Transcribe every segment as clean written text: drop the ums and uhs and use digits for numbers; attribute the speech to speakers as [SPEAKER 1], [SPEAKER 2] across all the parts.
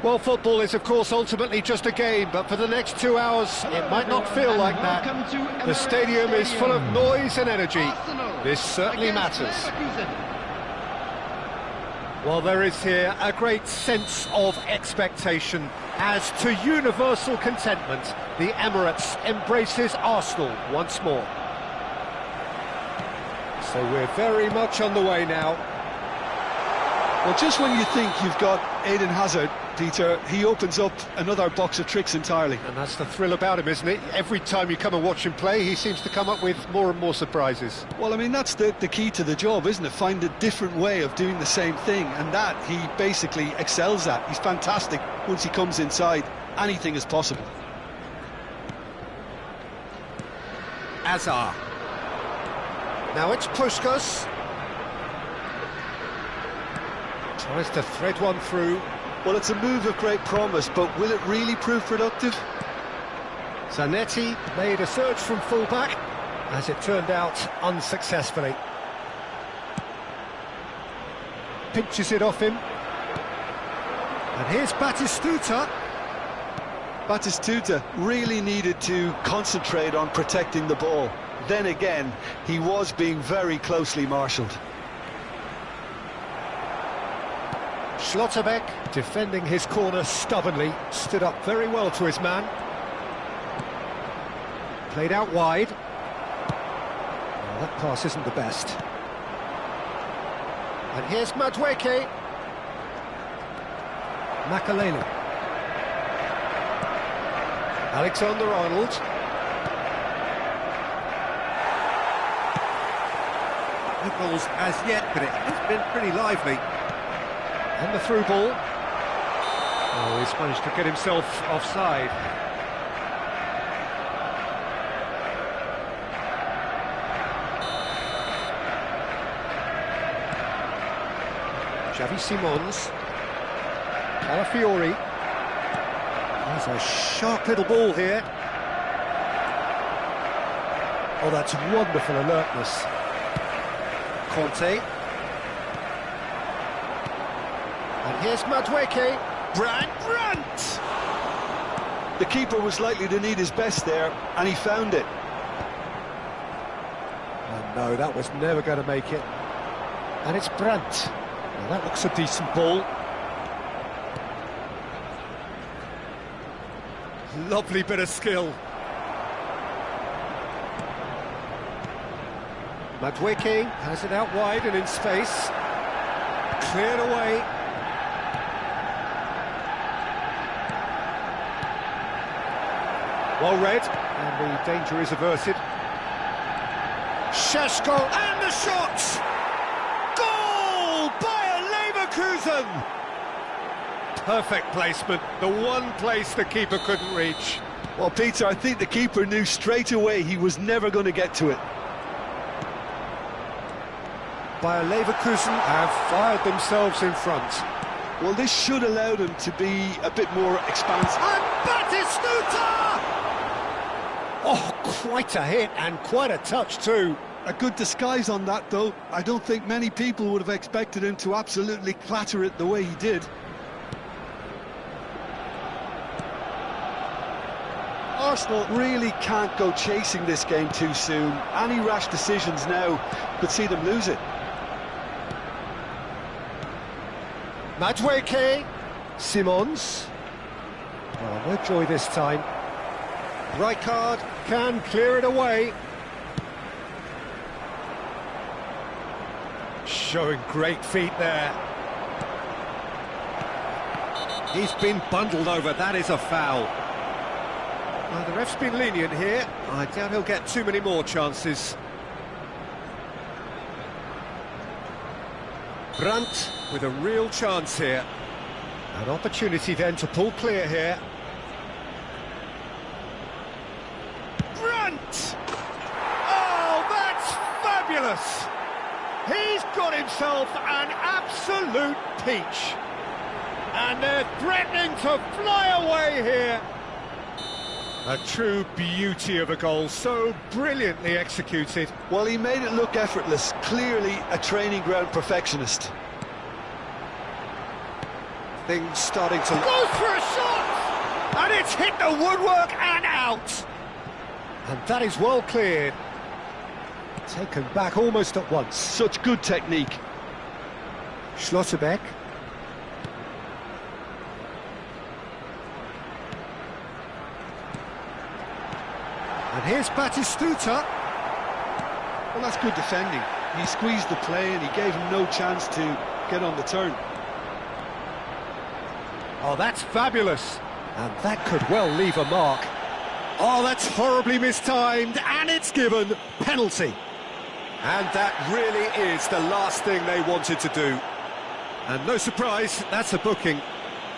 [SPEAKER 1] Well, football is, of course, ultimately just a game, but for the next 2 hours, it might not feel like that. The stadium is full of noise and energy. This certainly matters. Well, there is here a great sense of expectation. As to universal contentment, the Emirates embraces Arsenal once more. So we're very much on the way now.
[SPEAKER 2] Well, just when you think you've got Eden Hazard, Peter, he opens up another box of tricks entirely.
[SPEAKER 1] And that's the thrill about him, isn't it? Every time you come and watch him play, he seems to come up with more and more surprises.
[SPEAKER 2] Well, I mean, that's the key to the job, isn't it? Find a different way of doing the same thing, and that he basically excels at. He's fantastic once he comes inside. Anything is possible.
[SPEAKER 1] Azar. Now it's Puskas. Tries to thread one through.
[SPEAKER 2] Well, it's a move of great promise, but will it really prove productive?
[SPEAKER 1] Zanetti made a surge from full-back, as it turned out, unsuccessfully. Pinches it off him. And here's Batistuta.
[SPEAKER 2] Batistuta really needed to concentrate on protecting the ball. Then again, he was being very closely marshalled.
[SPEAKER 1] Schlotterbeck, defending his corner stubbornly, stood up very well to his man. Played out wide. Well, that pass isn't the best. And here's Madueke. Makalele. Alexander-Arnold. No goals as yet, but it has been pretty lively. And the through ball. Oh, he's managed to get himself offside. Xavi Simons. Calafiori. There's a sharp little ball here. Oh, that's wonderful alertness. Conte. And here's Madueke. Brandt!
[SPEAKER 2] The keeper was likely to need his best there, and he found it.
[SPEAKER 1] Oh no, that was never going to make it. And it's Brandt. Well, that looks a decent ball. Lovely bit of skill. Madueke has it out wide and in space. Cleared away. Well read, and the danger is averted. Šeško, and the shot! Goal! Bayer Leverkusen! Perfect placement, the one place the keeper couldn't reach.
[SPEAKER 2] Well, Peter, I think the keeper knew straight away he was never going to get to it.
[SPEAKER 1] Bayer Leverkusen have fired themselves in front.
[SPEAKER 2] Well, this should allow them to be a bit more expansive.
[SPEAKER 1] And Batistuta! Oh, quite a hit and quite a touch too.
[SPEAKER 2] A good disguise on that, though. I don't think many people would have expected him to absolutely clatter it the way he did. Arsenal really can't go chasing this game too soon. Any rash decisions now could see them lose it.
[SPEAKER 1] Madueke. Simons. Oh, no joy this time. Rijkaard can clear it away. Showing great feet there. He's been bundled over, that is a foul. Well, the ref's been lenient here. I doubt he'll get too many more chances. Brandt with a real chance here. An opportunity then to pull clear here. Brandt! Oh, that's fabulous! He's got himself an absolute peach. And they're threatening to fly away here. A true beauty of a goal, so brilliantly executed.
[SPEAKER 2] Well, he made it look effortless, clearly a training ground perfectionist.
[SPEAKER 1] Things starting to... Goes for a shot! And it's hit the woodwork and out! And that is well cleared. Taken back almost at once.
[SPEAKER 2] Such good technique.
[SPEAKER 1] Schlotterbeck. And here's Batistuta.
[SPEAKER 2] Well, that's good defending. He squeezed the play and he gave him no chance to get on the turn.
[SPEAKER 1] Oh, that's fabulous. And that could well leave a mark. Oh, that's horribly mistimed, and it's given. Penalty. And that really is the last thing they wanted to do. And no surprise, that's a booking.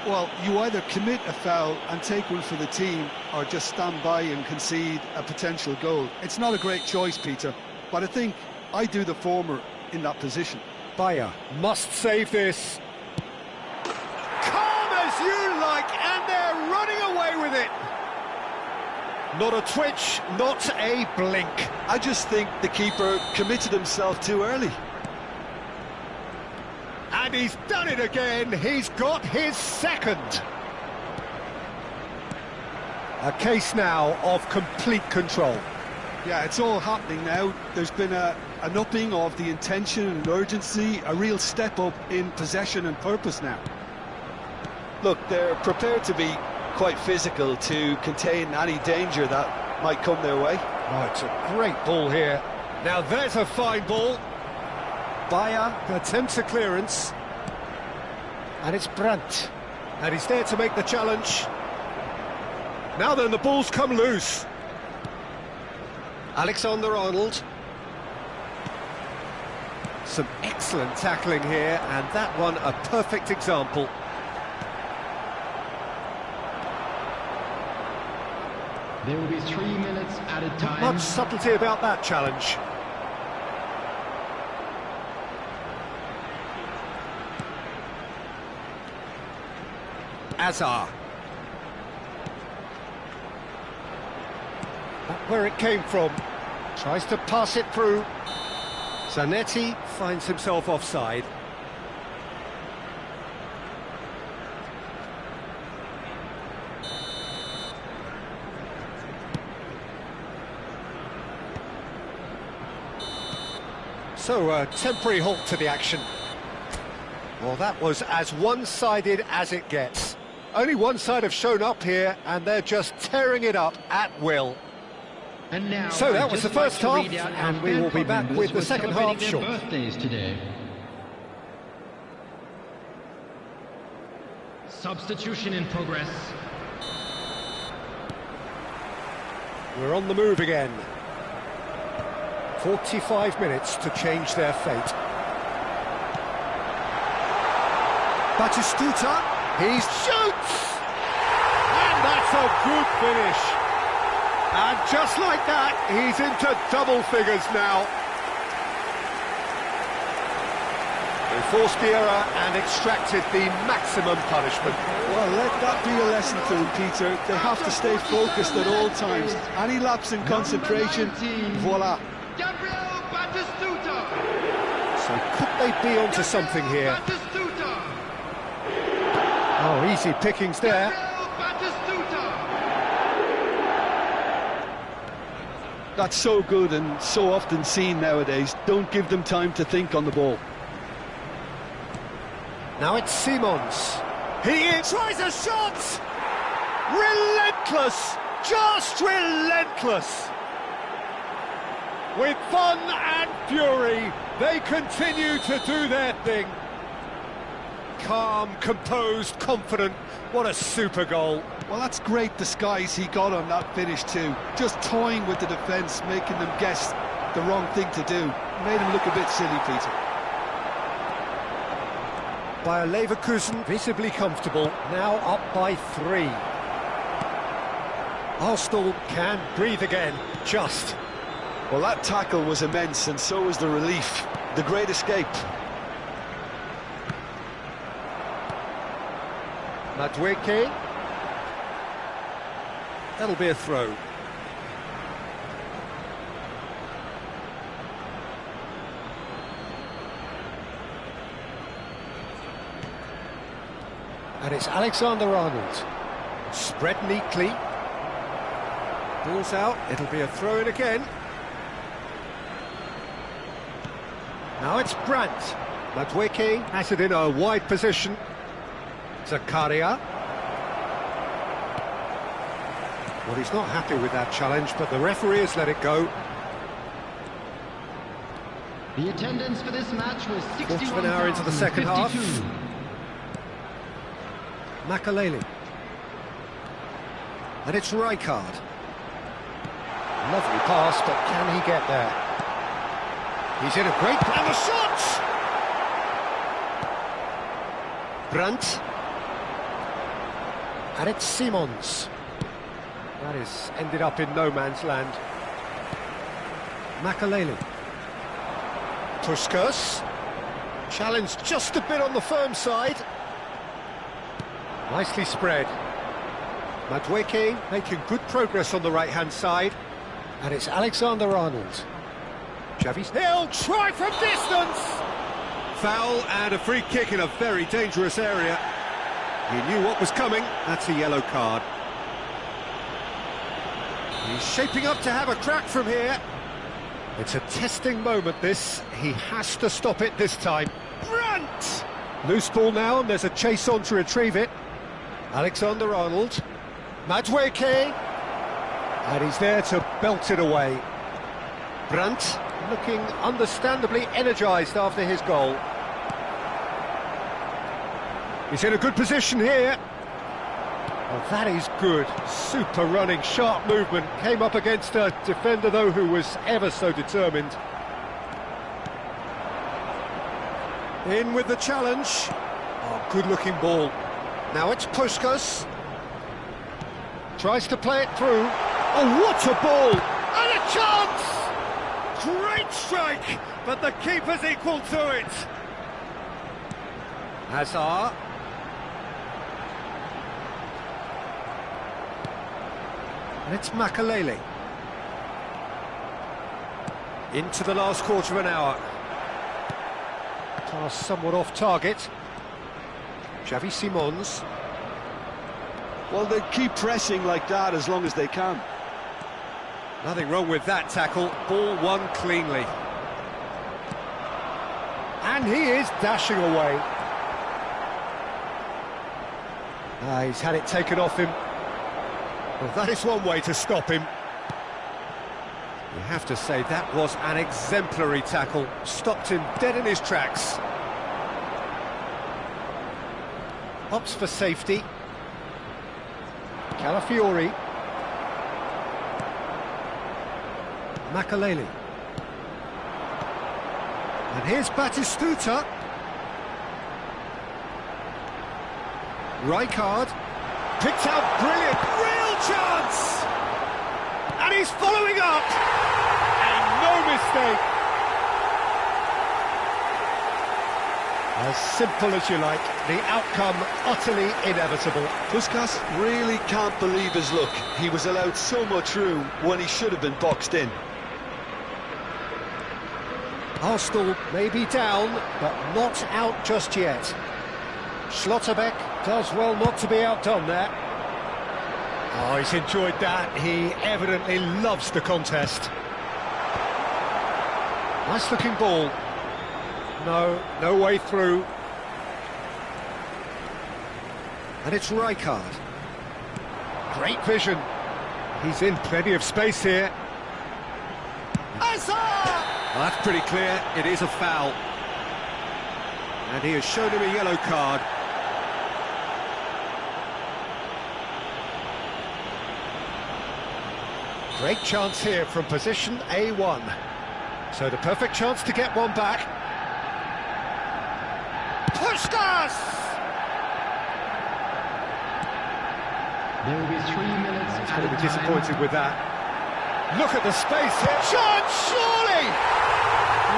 [SPEAKER 2] Well, you either commit a foul and take one for the team, or just stand by and concede a potential goal. It's not a great choice, Peter, but I think I do the former in that position.
[SPEAKER 1] Bayer must save this. Calm as you like, and they're running away with it. Not a twitch, not a blink.
[SPEAKER 2] I just think the keeper committed himself too early.
[SPEAKER 1] And he's done it again. He's got his second. A case now of complete control.
[SPEAKER 2] Yeah, it's all happening now. There's been an upping of the intention and urgency, a real step up in possession and purpose now. Look, they're prepared to be quite physical to contain any danger that might come their way.
[SPEAKER 1] Oh, it's a great ball here. Now there's a fine ball. Bayer attempts a clearance. And it's Brandt. And he's there to make the challenge. Now then, the ball's come loose. Alexander-Arnold. Some excellent tackling here, and that one a perfect example.
[SPEAKER 3] There will be 3 minutes at a time.
[SPEAKER 1] Not much subtlety about that challenge. Azar. Not where it came from. Tries to pass it through. Zanetti finds himself offside. So a temporary halt to the action. Well, that was as one-sided as it gets. Only one side have shown up here, and they're just tearing it up at will.
[SPEAKER 3] And now,
[SPEAKER 1] so that was the first half, and we will be back with the second half shortly.
[SPEAKER 3] Birthdays today. Substitution in progress.
[SPEAKER 1] We're on the move again. 45 minutes to change their fate. Batistuta, he shoots! And that's a good finish. And just like that, he's into double figures now. They forced the error and extracted the maximum punishment.
[SPEAKER 2] Well, let that be a lesson to them, Peter. They have to stay focused at all times. Any lapse in concentration, voila.
[SPEAKER 3] Gabriel Batistuta.
[SPEAKER 1] So could they be onto something here? Oh, easy pickings there.
[SPEAKER 2] That's so good and so often seen nowadays. Don't give them time to think on the ball.
[SPEAKER 1] Now it's Simons. He tries a shot! Relentless! Just relentless! With fun and fury, they continue to do their thing. Calm, composed, confident. What a super goal.
[SPEAKER 2] Well, that's great disguise he got on that finish too. Just toying with the defence, making them guess the wrong thing to do. Made him look a bit silly, Peter.
[SPEAKER 1] Bayer Leverkusen visibly comfortable, now up by 3. Arsenal can breathe again, just.
[SPEAKER 2] Well, that tackle was immense, and so was the relief. The great escape.
[SPEAKER 1] Madueke. That'll be a throw. And it's Alexander-Arnold. Spread neatly. Ball's out, it'll be a throw-in again. Now it's Brandt. Madueke has it in a wide position. Zakaria. Well, he's not happy with that challenge, but the referee has let it go.
[SPEAKER 3] The attendance for this match was 61,052.
[SPEAKER 1] Quarter of an hour into the second half. Makaleli. And it's Rijkaard. Lovely pass, but can he get there? He's in a great... And the shot! Brandt. And it's Simons. That is ended up in no man's land. Makaleli. Puskas. Challenged just a bit on the firm side. Nicely spread. Madueke making good progress on the right-hand side. And it's Alexander-Arnold. Xavi. He'll try from distance! Foul and a free kick in a very dangerous area. He knew what was coming. That's a yellow card. He's shaping up to have a crack from here. It's a testing moment, this. He has to stop it this time. Brandt! Loose ball now, and there's a chase on to retrieve it. Alexander-Arnold. Madueke. And he's there to belt it away. Brandt looking understandably energised after his goal. He's in a good position here. Well, that is good. Super running, sharp movement. Came up against a defender, though, who was ever so determined. In with the challenge. Oh, good-looking ball. Now it's Puskas. Tries to play it through. Oh, what a ball! And a chance! Great strike, but the keeper's equal to it. Hazard. And it's Makaleli. Into the last quarter of an hour. Pass somewhat off target. Xavi Simons.
[SPEAKER 2] Well, they keep pressing like that as long as they can.
[SPEAKER 1] Nothing wrong with that tackle. Ball won cleanly. And he is dashing away. He's had it taken off him. Well, that is one way to stop him. You have to say that was an exemplary tackle. Stopped him dead in his tracks. Opts for safety. Calafiori. Makaleli. And here's Batistuta. Rijkaard. Picked out brilliant. Real chance! And he's following up. And no mistake. As simple as you like, the outcome utterly inevitable.
[SPEAKER 2] Puskas really can't believe his luck. He was allowed so much room when he should have been boxed in.
[SPEAKER 1] Arsenal may be down, but not out just yet. Schlotterbeck does well not to be outdone there. Oh, he's enjoyed that. He evidently loves the contest. Nice looking ball. No way through. And it's Rijkaard. Great vision. He's in plenty of space here. Hazard! Well, that's pretty clear. It is a foul. And he has shown him a yellow card. Great chance here from position A1. So the perfect chance to get one back. Puskás!
[SPEAKER 3] There will be 3 minutes
[SPEAKER 1] He's
[SPEAKER 3] at
[SPEAKER 1] going
[SPEAKER 3] a
[SPEAKER 1] to be
[SPEAKER 3] time.
[SPEAKER 1] disappointed with that. Look at the space here. Chance, surely!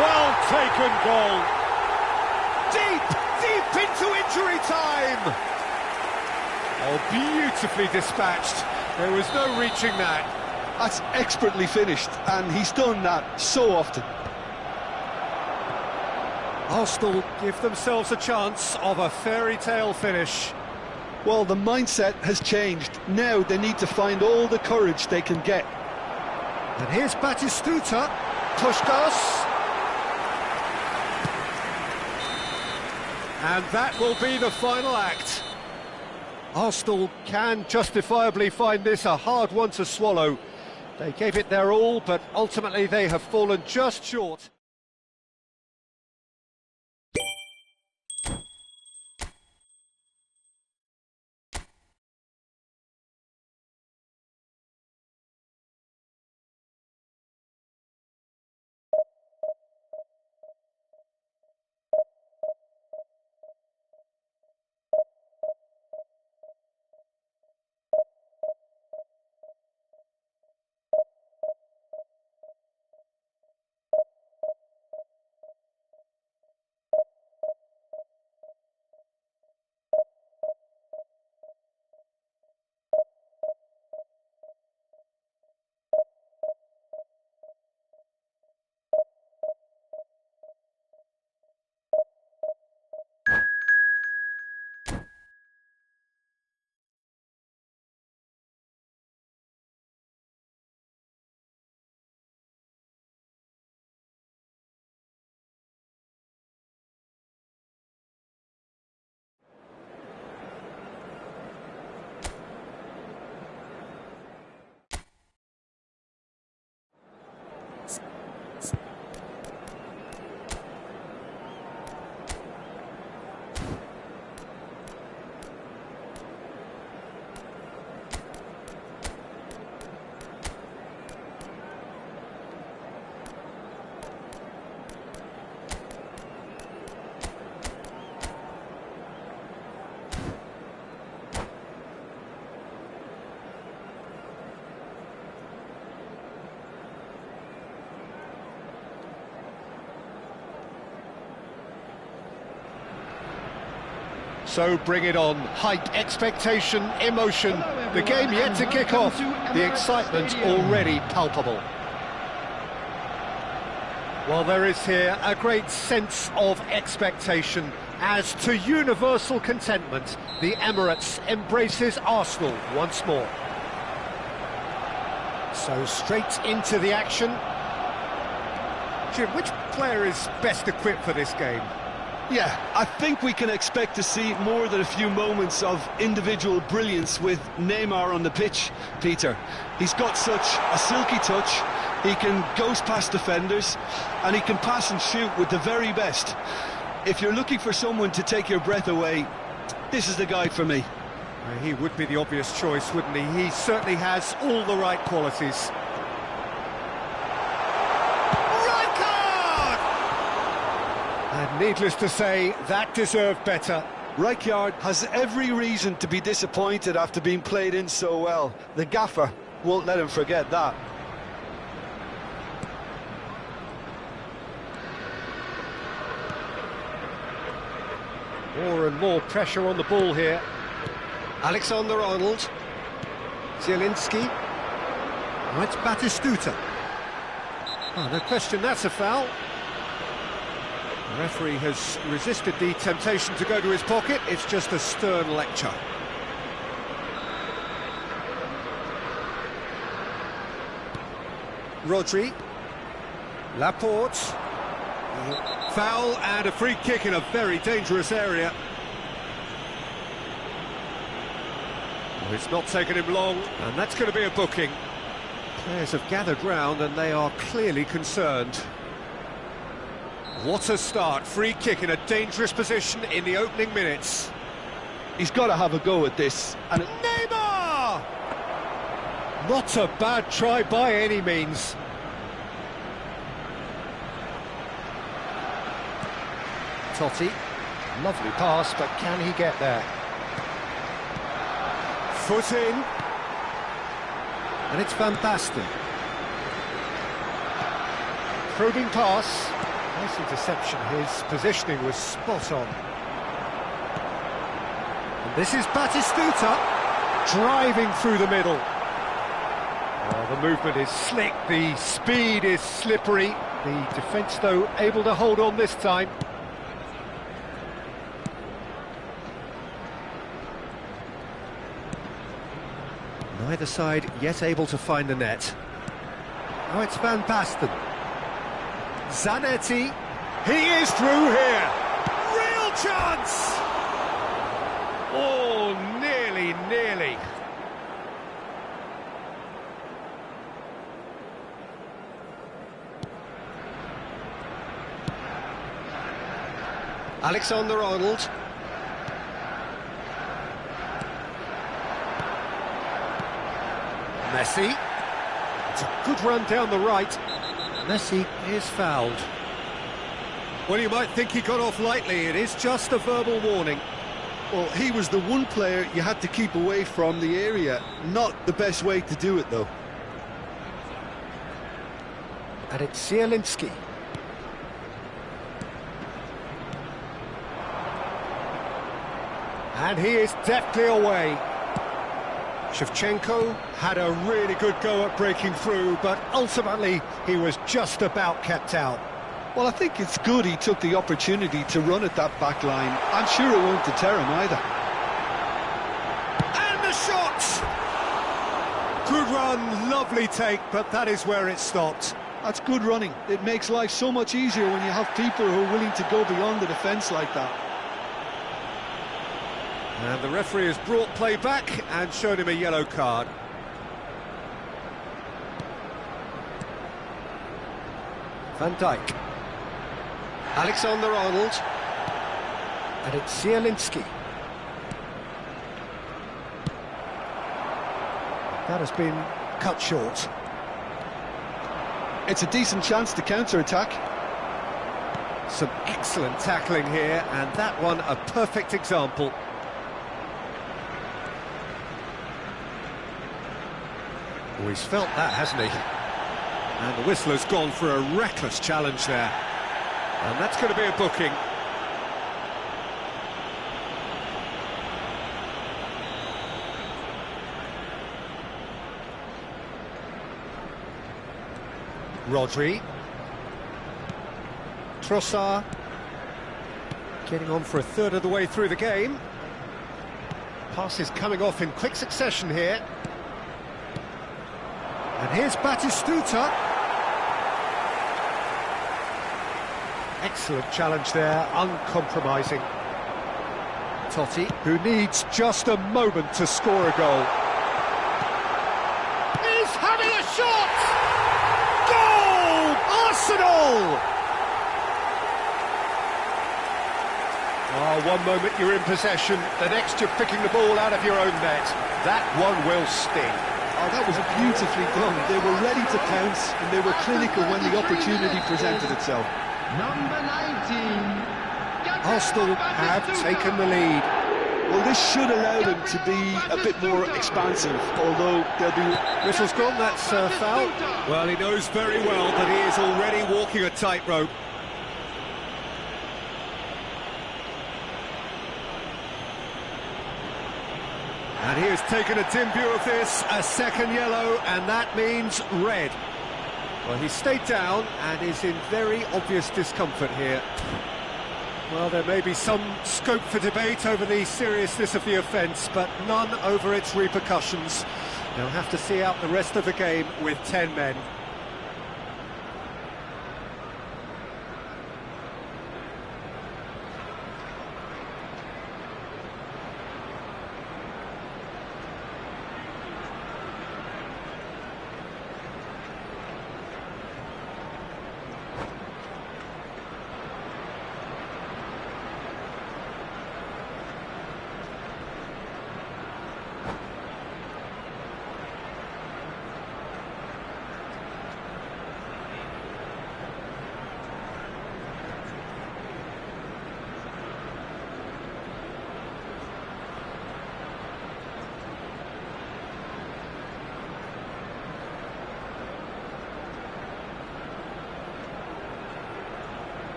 [SPEAKER 1] Well taken goal. Deep, deep into injury time. Oh, beautifully dispatched. There was no reaching that.
[SPEAKER 2] That's expertly finished, and he's done that so often.
[SPEAKER 1] Arsenal give themselves a chance of a fairy tale finish.
[SPEAKER 2] Well, the mindset has changed. Now they need to find all the courage they can get.
[SPEAKER 1] And here's Batistuta. Puskás. And that will be the final act. Arsenal can justifiably find this a hard one to swallow. They gave it their all, but ultimately they have fallen just short. So bring it on. Hype, expectation, emotion. The game yet to kick off. The excitement already palpable. Well, there is here a great sense of expectation. As to universal contentment, the Emirates embraces Arsenal once more. So straight into the action. Jim, which player is best equipped for this game?
[SPEAKER 2] Yeah, I think we can expect to see more than a few moments of individual brilliance with Neymar on the pitch, Peter. He's got such a silky touch, he can ghost past defenders, and he can pass and shoot with the very best. If you're looking for someone to take your breath away, this is the guy for me.
[SPEAKER 1] He would be the obvious choice, wouldn't he? He certainly has all the right qualities. And needless to say, that deserved better.
[SPEAKER 2] Rijkaard has every reason to be disappointed after being played in so well. The gaffer won't let him forget that.
[SPEAKER 1] More and more pressure on the ball here. Alexander-Arnold. Zielinski. Oh, it's Batistuta. Oh, no question, that's a foul. The referee has resisted the temptation to go to his pocket. It's just a stern lecture. Rodri. Laporte. Foul and a free kick in a very dangerous area. Oh, it's not taken him long, and that's going to be a booking. Players have gathered round and they are clearly concerned. What a start, free kick in a dangerous position in the opening minutes.
[SPEAKER 2] He's got to have a go at this. And
[SPEAKER 1] Neymar! Not a bad try by any means. Totti. Lovely pass, but can he get there? Foot in. And it's Van Basten. Probing pass. Nice interception. His positioning was spot on. And this is Batistuta driving through the middle. Oh, the movement is slick, the speed is slippery. The defence, though, able to hold on this time. Neither side yet able to find the net. Oh, it's Van Basten. Zanetti. He is through here. Real chance! Oh, nearly. Alexander-Arnold. Messi. It's a good run down the right. Messi is fouled. Well, you might think he got off lightly. It is just a verbal warning.
[SPEAKER 2] Well, he was the one player you had to keep away from the area. Not the best way to do it, though.
[SPEAKER 1] And it's Zielinski. And he is deftly away. Shevchenko had a really good go at breaking through, but ultimately he was just about kept out.
[SPEAKER 2] Well, I think it's good he took the opportunity to run at that back line. I'm sure it won't deter him either.
[SPEAKER 1] And the shot! Good run, lovely take, but that is where it stopped.
[SPEAKER 2] That's good running. It makes life so much easier when you have people who are willing to go beyond the defence like that.
[SPEAKER 1] And the referee has brought play back and shown him a yellow card. Van Dijk. Alexander-Arnold. And it's Zielinski. That has been cut short.
[SPEAKER 2] It's a decent chance to counter-attack.
[SPEAKER 1] Some excellent tackling here, and that one a perfect example. Oh, he's felt that, hasn't he? And the whistler's gone for a reckless challenge there. And that's going to be a booking. Rodri. Trossard. Getting on for a third of the way through the game. Passes coming off in quick succession here. And here's Batistuta. Excellent challenge there, uncompromising. Totti, who needs just a moment to score a goal. He's having a shot! Goal! Arsenal! Oh, one moment you're in possession, the next you're picking the ball out of your own net. That one will sting.
[SPEAKER 2] Oh, that was beautifully done. They were ready to pounce, and they were clinical when the opportunity presented itself.
[SPEAKER 3] Number 19.
[SPEAKER 1] Arsenal have taken the lead.
[SPEAKER 2] Well, this should allow them to be a bit more expansive, although they'll be...
[SPEAKER 1] Whistle's gone, that's foul. Well, he knows very well that he is already walking a tightrope. And he has taken a dim view of this, a second yellow, and that means red. Well, he stayed down and is in very obvious discomfort here. Well, there may be some scope for debate over the seriousness of the offence, but none over its repercussions. They'll have to see out the rest of the game with 10 men.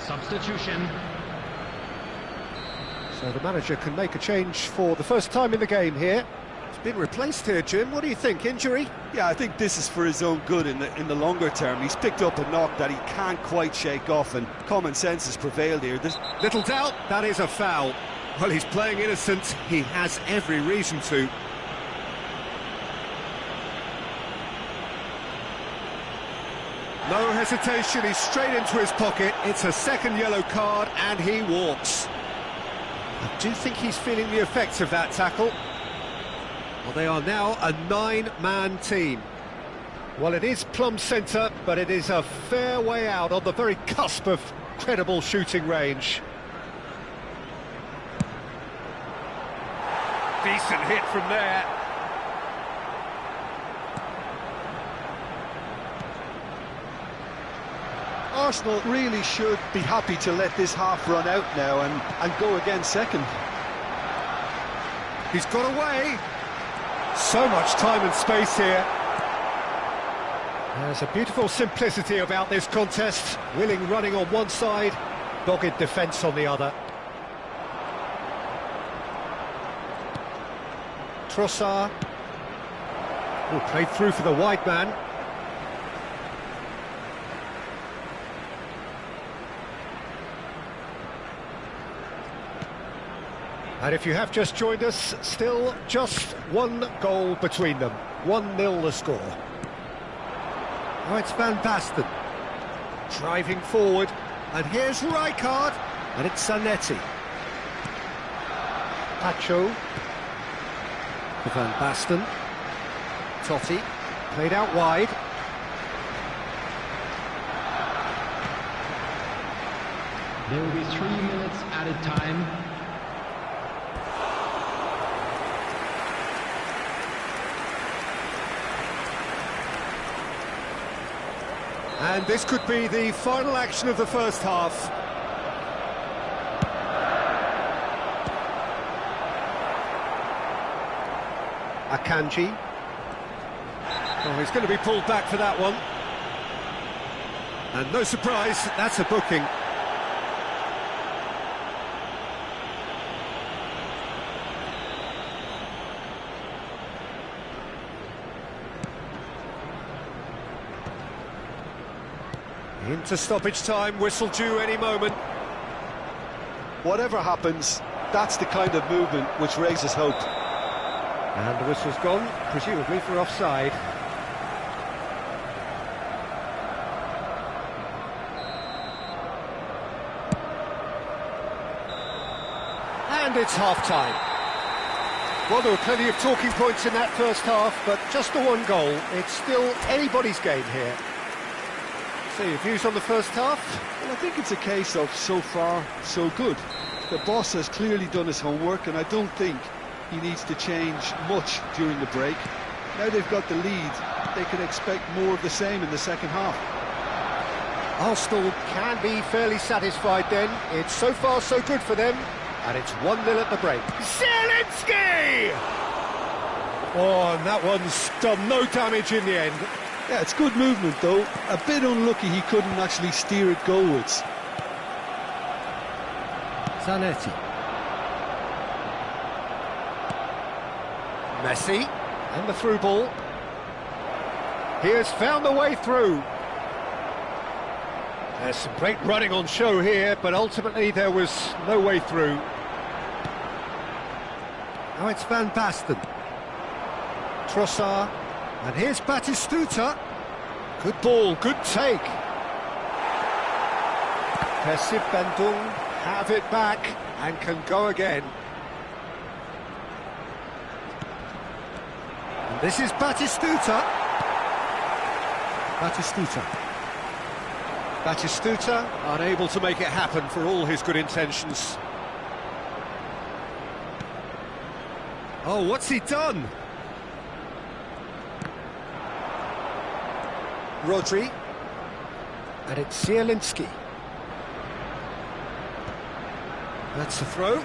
[SPEAKER 3] Substitution.
[SPEAKER 1] So the manager can make a change for the first time in the game here. He's been replaced here, Jim. What do you think? Injury?
[SPEAKER 2] Yeah, I think this is for his own good in the longer term. He's picked up a knock that he can't quite shake off, and common sense has prevailed here. There's
[SPEAKER 1] little doubt that is a foul. Well, he's playing innocent. He has every reason to. No hesitation, he's straight into his pocket. It's a second yellow card and he walks. I do think he's feeling the effects of that tackle. Well, they are now a 9-man team. Well, it is plumb centre, but it is a fair way out on the very cusp of credible shooting range. Decent hit from there.
[SPEAKER 2] Arsenal really should be happy to let this half run out now and go again second.
[SPEAKER 1] He's got away. So much time and space here. There's a beautiful simplicity about this contest. Willing running on one side, dogged defence on the other. Trossard. Oh, played through for the wide man. And if you have just joined us, still just one goal between them. 1-0 the score. Now it's Van Basten. Driving forward. And here's Rijkaard. And it's Zanetti. Pacho. Van Basten. Totti. Played out wide.
[SPEAKER 3] There will be 3 minutes added time.
[SPEAKER 1] And this could be the final action of the first half. Akanji. Oh, he's going to be pulled back for that one. And no surprise, that's a booking. Into stoppage time, whistle due any moment.
[SPEAKER 2] Whatever happens, that's the kind of movement which raises hope.
[SPEAKER 1] And the whistle's gone, presumably for offside. And it's half-time. Well, there were plenty of talking points in that first half, but just the one goal. It's still anybody's game here. So your views on the first half?
[SPEAKER 2] Well, I think it's a case of so far, so good. The boss has clearly done his homework, and I don't think he needs to change much during the break. Now they've got the lead, they can expect more of the same in the second half.
[SPEAKER 1] Arsenal can be fairly satisfied then. It's so far so good for them, and it's 1-0 at the break. Zielinski! Oh, and that one's done no damage in the end.
[SPEAKER 2] Yeah, it's good movement though. A bit unlucky he couldn't actually steer it goalwards.
[SPEAKER 1] Zanetti. Messi. And the through ball. He has found the way through. There's some great running on show here, but ultimately there was no way through. Now it's Van Basten. Trossard. And here's Batistuta. Good ball, good take. Persib Bandung have it back and can go again. And this is Batistuta. Batistuta unable to make it happen for all his good intentions. Oh, what's he done? Rodri, and it's Zielinski. That's the throw.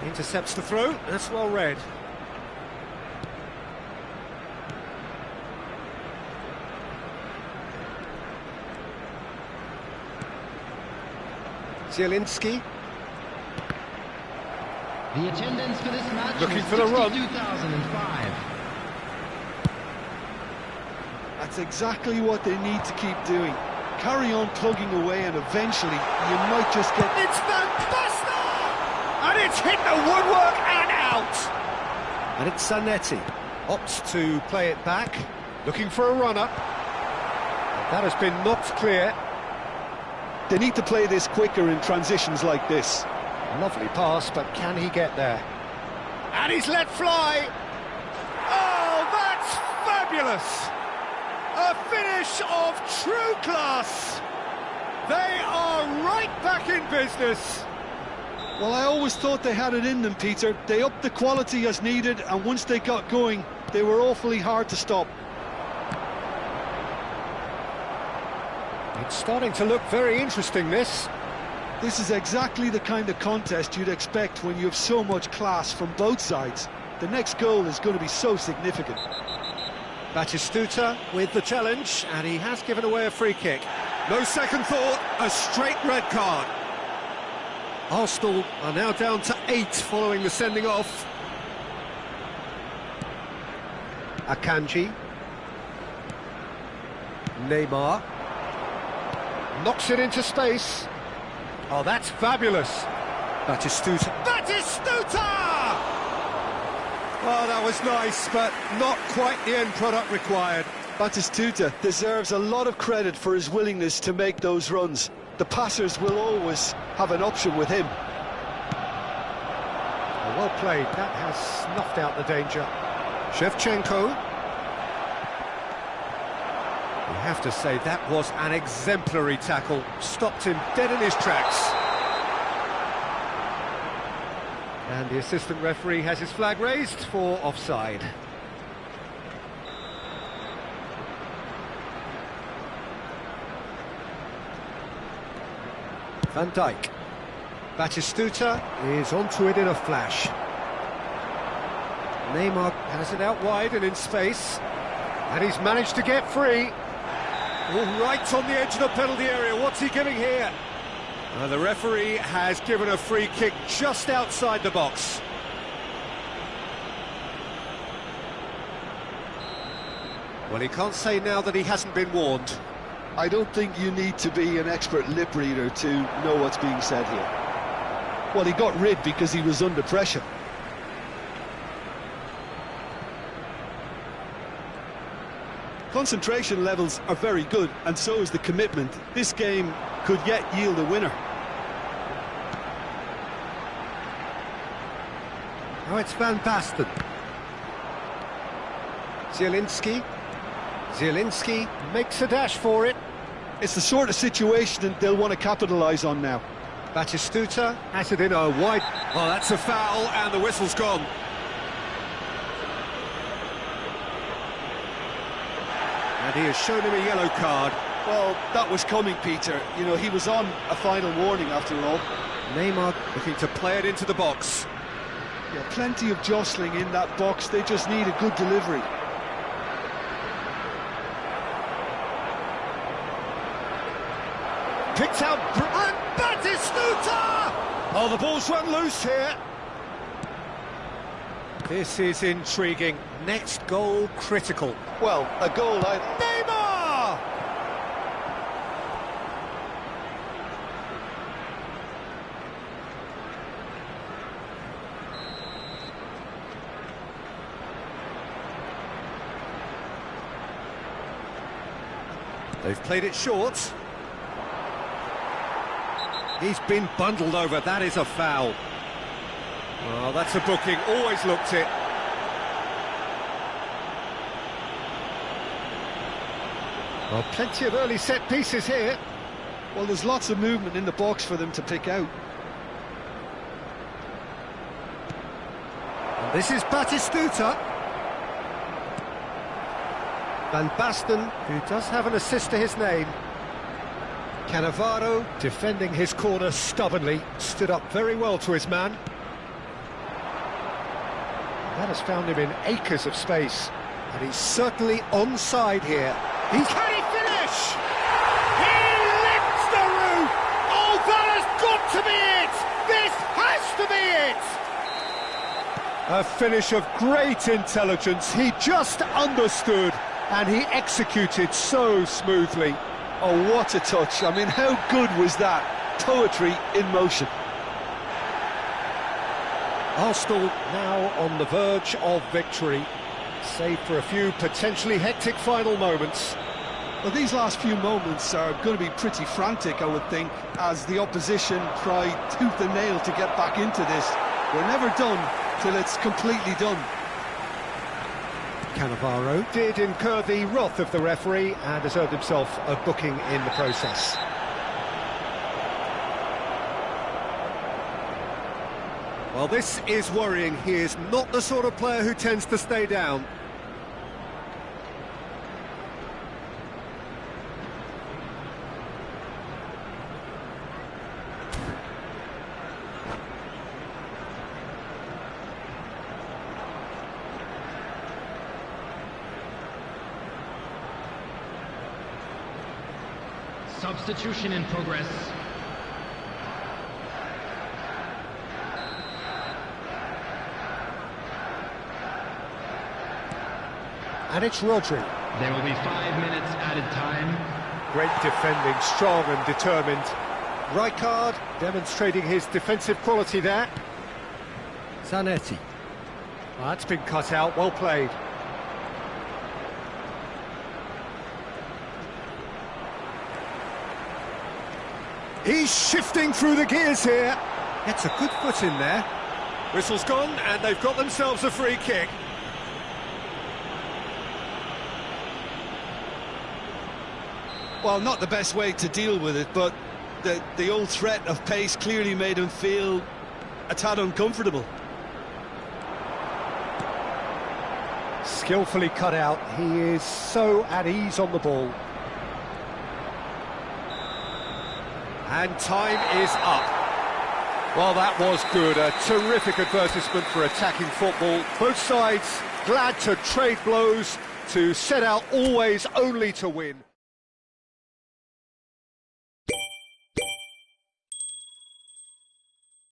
[SPEAKER 1] Intercepts the throw, that's well read. Zielinski.
[SPEAKER 3] The attendance for this match
[SPEAKER 1] Looking
[SPEAKER 3] was
[SPEAKER 1] for the run.
[SPEAKER 3] 62,005.
[SPEAKER 2] That's exactly what they need to keep doing. Carry on plugging away and eventually you might just get...
[SPEAKER 1] It's Van Basten! And it's hit the woodwork and out! And it's Zanetti. Opts to play it back. Looking for a runner. That has been knocked clear.
[SPEAKER 2] They need to play this quicker in transitions like this.
[SPEAKER 1] Lovely pass, but can he get there? And he's let fly! Oh, that's fabulous! A finish of true class! They are right back in business!
[SPEAKER 2] Well, I always thought they had it in them, Peter. They upped the quality as needed, and once they got going, they were awfully hard to stop.
[SPEAKER 1] It's starting to look very interesting, this.
[SPEAKER 2] This is exactly the kind of contest you'd expect when you have so much class from both sides. The next goal is going to be so significant.
[SPEAKER 1] Batistuta with the challenge, and he has given away a free kick. No second thought, a straight red card. Arsenal are now down to 8 following the sending off. Akanji. Neymar. Knocks it into space. Oh, that's fabulous. Batistuta. Batistuta! Oh, that was nice, but not quite the end product required.
[SPEAKER 2] Batistuta deserves a lot of credit for his willingness to make those runs. The passers will always have an option with him.
[SPEAKER 1] Oh, well played. That has snuffed out the danger. Shevchenko. You have to say that was an exemplary tackle. Stopped him dead in his tracks. And the assistant referee has his flag raised for offside. Van Dijk. Batistuta is onto it in a flash. Neymar has it out wide and in space. And he's managed to get free. All right on the edge of the penalty area. What's he giving here? The referee has given a free kick just outside the box. Well, he can't say now that he hasn't been warned.
[SPEAKER 2] I don't think you need to be an expert lip reader to know what's being said here. Well, he got rid because he was under pressure. Concentration levels are very good, and so is the commitment. This game could yet yield a winner.
[SPEAKER 1] Now it's Van Basten. Zielinski. Zielinski makes a dash for it.
[SPEAKER 2] It's the sort of situation that they'll want to capitalise on now.
[SPEAKER 1] Batistuta has it in a wide... Oh, that's a foul, and the whistle's gone. And he has shown him a yellow card.
[SPEAKER 2] Well, that was coming, Peter. You know, he was on a final warning after all.
[SPEAKER 1] Neymar looking to play it into the box.
[SPEAKER 2] Yeah, plenty of jostling in that box. They just need a good delivery.
[SPEAKER 1] Picked out... And Batistuta! Oh, the ball's run loose here. This is intriguing. Next goal critical.
[SPEAKER 2] Well, a goal
[SPEAKER 1] Neymar! They've played it short. He's been bundled over. That is a foul. Oh, that's a booking. Always looked it. Well, plenty of early set pieces here.
[SPEAKER 2] Well, there's lots of movement in the box for them to pick out.
[SPEAKER 1] And this is Batistuta. Van Basten, who does have an assist to his name. Cannavaro, defending his corner stubbornly, stood up very well to his man. That has found him in acres of space, and he's certainly onside here. Can he finish? He lifts the roof! Oh, that has got A finish of great intelligence. He just understood and he executed so smoothly.
[SPEAKER 2] Oh, what a touch. I mean, how good was that? Poetry in motion.
[SPEAKER 1] Arsenal now on the verge of victory, save for a few potentially hectic final moments.
[SPEAKER 2] Well, these last few moments are going to be pretty frantic, I would think, as the opposition try tooth and nail to get back into this. We're never done till it's completely done.
[SPEAKER 1] Cannavaro did incur the wrath of the referee and has earned himself a booking in the process. Well, this is worrying. He is not the sort of player who tends to stay down.
[SPEAKER 3] Substitution in progress.
[SPEAKER 1] And it's Rodri.
[SPEAKER 3] There will be 5 minutes added time.
[SPEAKER 1] Great defending, strong and determined. Rijkaard demonstrating his defensive quality there. Zanetti. Well, that's been cut out, well played. He's shifting through the gears here. Gets a good foot in there. Whistle's gone and they've got themselves a free kick.
[SPEAKER 2] Well, not the best way to deal with it, but the old threat of pace clearly made him feel a tad uncomfortable.
[SPEAKER 1] Skillfully cut out. He is so at ease on the ball. And time is up. Well, that was good. A terrific advertisement for attacking football. Both sides glad to trade blows, to set out always only to win.